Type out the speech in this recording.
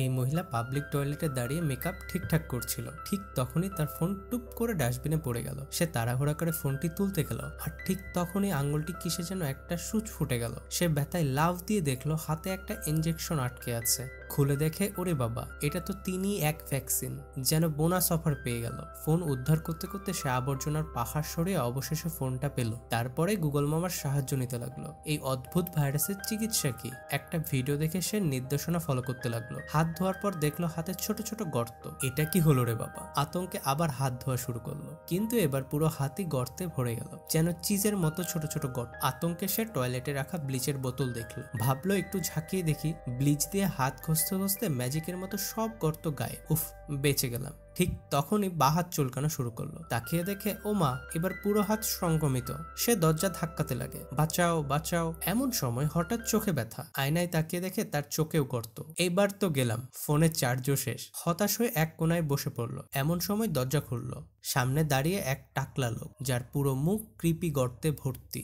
এই মহিলা পাবলিক টয়লেটে দাঁড়িয়ে মেকআপ ঠিকঠাক করছিল। ঠিক তখনই তার ফোন টুপ করে ডাস্টবিনে পড়ে গেল। সে তাড়াহুড়া করে ফোনটি তুলতে গেল, আর ঠিক তখনই আঙ্গুলটি কিসে যেন একটা সূচ ফুটে গেল। সে ব্যথায় লাফ দিয়ে দেখলো হাতে একটা ইনজেকশন আটকে আছে। খুলে দেখে ওরে বাবা, এটা তো তিনই এক ভ্যাকসিন। যেন বোনাস অফার পেয়ে গেল। ফোন উদ্ধার করতে করতে সে আবর্জনার পাহাড় সরিয়ে অবশেষে ফোনটা পেল। তারপরে গুগল মামার সাহায্য নিতে লাগলো। এই অদ্ভুত ভাইরাসের চিকিৎসা কি, একটা ভিডিও দেখে সে নির্দেশনা ফলো করতে লাগলো। হাত ধোয়ার পর দেখলো হাতে ছোট ছোট গর্ত। এটা কি হলো রে বাবা, আতঙ্কে আবার হাত ধোয়া শুরু করলো। কিন্তু এবার পুরো হাতই গর্তে ভরে গেল, যেন চিজের মতো ছোট ছোট গর্ত। আতঙ্কে সে টয়লেটে রাখা ব্লিচের বোতল দেখলো। ভাবলো একটু ঝাঁকিয়ে দেখি। ব্লিচ দিয়ে হাত ঘষতে ঘষতে ম্যাজিকের মতো সব গর্ত গায়ে। উফ, বেঁচে গেলাম। ঠিক তখনই বাঁ হাত চুলকানো শুরু করলো। তাকিয়ে দেখে ও মা, এবার পুরো হাত সংক্রমিত। সে দরজা ধাক্কাতে লাগে, বাঁচাও বাঁচাও। এমন সময় হঠাৎ চোখে ব্যথা। আয়নায় তাকিয়ে দেখে তার চোখেও গর্ত। এইবার তো গেলাম, ফোনের চার্জও শেষ। হতাশ হয়ে এক কোনায় বসে পড়লো। এমন সময় দরজা খুললো। সামনে দাঁড়িয়ে এক টাকলা লোক, যার পুরো মুখ ক্রিপি গর্তে ভর্তি।